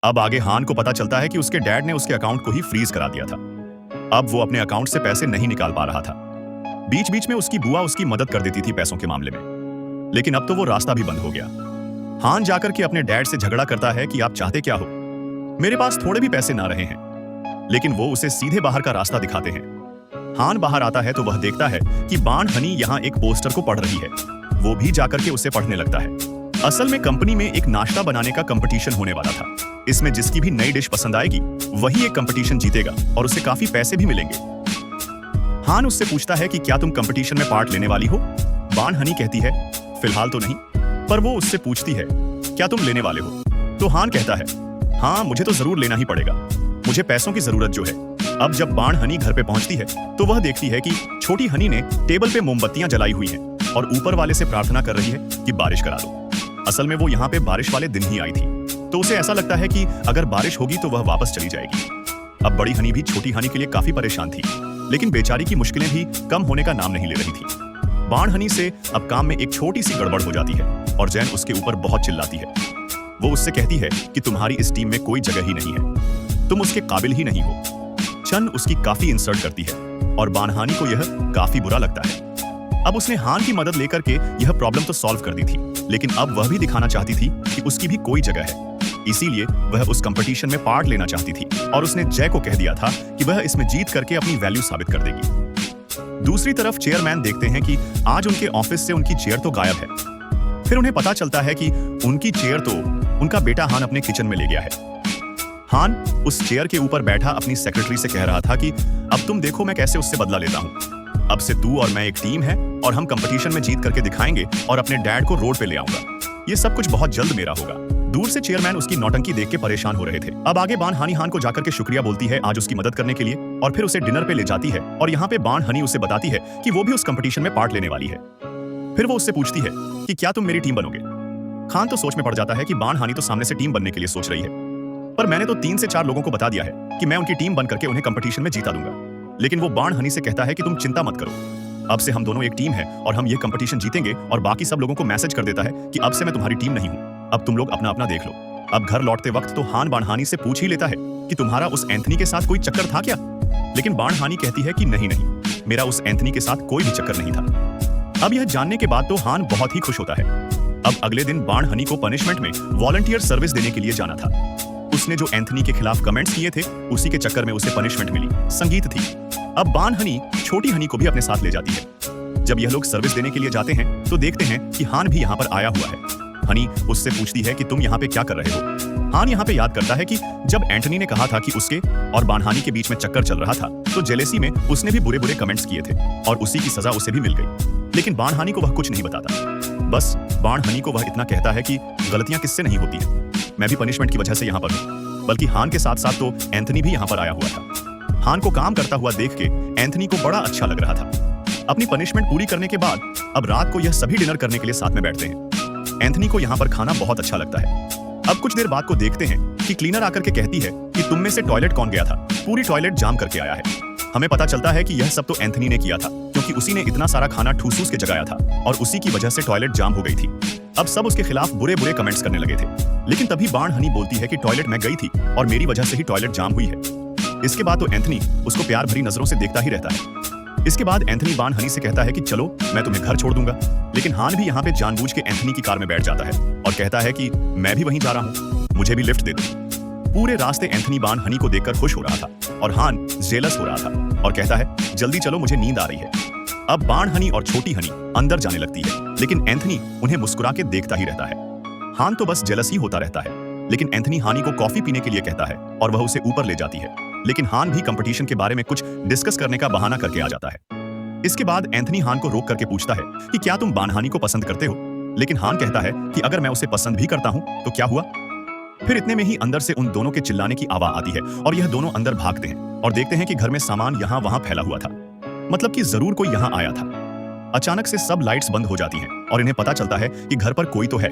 अब आगे हान को पता चलता है कि उसके डैड ने उसके अकाउंट को ही फ्रीज करा दिया था। अब वो अपने अकाउंट से पैसे नहीं निकाल पा रहा था। बीच बीच में उसकी बुआ उसकी मदद कर देती थी पैसों के मामले में, लेकिन अब तो वो रास्ता भी बंद हो गया। हान जाकर के अपने डैड से झगड़ा करता है कि आप चाहते क्या हो, मेरे पास थोड़े भी पैसे ना रहे हैं, लेकिन वो उसे सीधे बाहर का रास्ता दिखाते हैं। हान बाहर आता है तो वह देखता है कि बाण हनी यहाँ एक पोस्टर को पढ़ रही है। वो भी जाकर के उसे पढ़ने लगता है। असल में कंपनी में एक नाश्ता बनाने का कंपटीशन होने वाला था। इसमें जिसकी भी नई डिश पसंद आएगी वही एक कंपटीशन जीतेगा और उसे काफी पैसे भी मिलेंगे। हान उससे पूछता है कि क्या तुम कंपटीशन में पार्ट लेने वाली हो। बाण हनी कहती है फिलहाल तो नहीं, पर वो उससे पूछती है क्या तुम लेने वाले हो। तो हान कहता है हाँ, मुझे तो जरूर लेना ही पड़ेगा, मुझे पैसों की जरूरत जो है। अब जब बाण हनी घर पे पहुंचती है तो वह देखती है कि छोटी हनी ने टेबल पे मोमबत्तियां जलाई हुई हैं और ऊपर वाले से प्रार्थना कर रही है कि बारिश करा दो। असल में वो यहाँ पे बारिश वाले दिन ही आई थी, तो उसे ऐसा लगता है कि अगर बारिश होगी तो वह वापस चली जाएगी। अब बड़ी हनी भी छोटी हनी के लिए काफी परेशान थी, लेकिन बेचारी की मुश्किलें भी कम होने का नाम नहीं ले रही थी। बाण हनी से अब काम में एक छोटी सी गड़बड़ हो जाती है और जैन उसके ऊपर बहुत चिल्लाती है। वो उससे कहती है कि तुम्हारी इस टीम में कोई जगह ही नहीं है, तुम उसके काबिल ही नहीं हो। चन उसकी काफी इंसल्ट करती है और बाण हनी को यह काफी बुरा लगता है। अब उसने हान की मदद लेकर के यह प्रॉब्लम तो सॉल्व कर दी थी, लेकिन अब वह भी दिखाना चाहती थी कि उसकी भी कोई जगह है। इसीलिए वह उस कंपटीशन में पार्ट लेना चाहती थी और उसने जय को कह दिया था कि वह इसमें जीत करके अपनी वैल्यू साबित कर देगी। दूसरी तरफ चेयरमैन देखते हैं कि आज उनके ऑफिस से उनकी चेयर तो गायब है। फिर उन्हें पता चलता है कि उनकी चेयर तो उनका बेटा हान अपने किचन में ले गया है। हान उस चेयर के ऊपर बैठा अपनी सेक्रेटरी से कह रहा था कि अब तुम देखो मैं कैसे उससे बदला लेता हूँ। अब से तू और मैं एक टीम है और हम कंपटीशन में जीत करके दिखाएंगे और अपने डैड को रोड पे ले आऊंगा। ये सब कुछ बहुत जल्द मेरा होगा। दूर से चेयरमैन उसकी नौटंकी देख के परेशान हो रहे थे। अब आगे बाण हनी हान को जाकर के शुक्रिया बोलती है आज उसकी मदद करने के लिए और फिर उसे डिनर पे ले जाती है और यहाँ पे बाण हनी उसे बताती है कि वो भी उस कंपटीशन में पार्ट लेने वाली है। फिर वो उससे पूछती है कि क्या तुम मेरी टीम बनोगे। खान तो सोच में पड़ जाता है कि बाण हनी तो सामने से टीम बनने के लिए सोच रही है, पर मैंने तो 3 से 4 लोगों को बता दिया है कि मैं उनकी टीम बन करके उन्हें कंपटीशन में जीता दूंगा। लेकिन वो बाण हनी से कहता है कि तुम चिंता मत करो, अब से हम दोनों एक टीम है और हम ये कंपटीशन जीतेंगे। और बाकी सब लोगों को मैसेज कर देता है कि अब से मैं तुम्हारी टीम नहीं हूँ, अब तुम लोग अपना अपना देख लो। अब घर लौटते वक्त तो हान बाण हनी से पूछ ही लेता है कि तुम्हारा उस एंथनी के साथ कोई चक्कर था क्या। लेकिन बाण हनी कहती है कि नहीं नहीं, मेरा उस एंथनी के साथ कोई भी चक्कर नहीं था। अब यह जानने के बाद तो हान बहुत ही खुश होता है। अब अगले दिन बाण हनी को पनिशमेंट में वॉलंटियर सर्विस देने के लिए जाना था। उसने जो एंथनी के खिलाफ कमेंट्स किए थे उसी के चक्कर में उसे पनिशमेंट मिली, संगीत थी। अब बाण हनी छोटी हनी को भी अपने साथ ले जाती है। जब यह लोग सर्विस देने के लिए जाते हैं तो देखते हैं कि हान भी यहाँ पर आया हुआ है। हनी उससे पूछती है कि तुम यहाँ पे क्या कर रहे हो। हान यहाँ पे याद करता है कि जब एंटनी ने कहा था कि उसके और बाण हनी के बीच में चक्कर चल रहा था तो जेलेसी में उसने भी बुरे बुरे कमेंट्स किए थे और उसी की सजा उसे भी मिल गई। लेकिन बाण हनी को वह कुछ नहीं बताता, बस बाण हनी को वह इतना कहता है कि गलतियां किससे नहीं होती है, मैं भी पनिशमेंट की वजह से यहाँ पर हूँ। बल्कि हान के साथ साथ तो एंथनी भी यहाँ पर आया हुआ था। हान को काम करता हुआ देख के एंथनी को बड़ा अच्छा लग रहा था। अपनी पनिशमेंट पूरी करने के बाद अब रात को यह सभी डिनर करने के लिए साथ में बैठते हैं। एंथनी को यहाँ पर खाना बहुत अच्छा लगता है। अब कुछ देर बाद को देखते हैं कि क्लीनर आकर के कहती है कि तुम में से टॉयलेट कौन गया था, पूरी टॉयलेट जाम करके आया है। हमें पता चलता है कि यह सब तो एंथनी ने किया था, क्योंकि उसी ने इतना सारा खाना ठूस के जगाया था और उसी की वजह से टॉयलेट जाम हो गई थी। अब सब उसके खिलाफ बुरे बुरे कमेंट्स करने लगे थे। लेकिन तभी बाण हनी बोलती है कि टॉयलेट मैं गई थी और मेरी वजह से ही टॉयलेट जाम हुई है। इसके बाद तो एंथनी उसको प्यार भरी नजरों से देखता ही रहता है। इसके बाद एंथनी बाण हनी से कहता है कि चलो मैं तुम्हें घर छोड़ दूंगा। लेकिन हान भी यहाँ पे जानबूझ के एंथनी की कार में बैठ जाता है और कहता है कि मैं भी वहीं जा रहा हूँ, मुझे भी लिफ्ट दे दो। पूरे रास्ते एंथनी बाण हनी को देखकर खुश हो रहा था और हान जेलस हो रहा था और कहता है जल्दी चलो, मुझे नींद आ रही है। अब बाण हनी और छोटी हनी अंदर जाने लगती है, लेकिन एंथनी उन्हें मुस्कुरा के देखता ही रहता है। हान तो बस जेलस ही होता रहता है। लेकिन एंथनी हानी को कॉफी पीने के लिए कहता है और वह उसे ऊपर ले जाती है। लेकिन हान भी कंपटीशन के बारे में कुछ डिस्कस करने का बहाना करके आ जाता है। इसके बाद एंथनी हान को रोक करके पूछता है कि क्या तुम बाण हनी को पसंद करते हो। लेकिन हान कहता है कि अगर मैं उसे पसंद भी करता हूं तो क्या हुआ। फिर इतने में ही अंदर से उन दोनों के चिल्लाने की आवाज आती है और यह दोनों अंदर भागते हैं और देखते हैं कि घर में सामान यहाँ वहां फैला हुआ था, मतलब कि जरूर कोई यहाँ आया था। अचानक से सब लाइट्स बंद हो जाती हैं और इन्हें पता चलता है कि घर पर कोई तो है।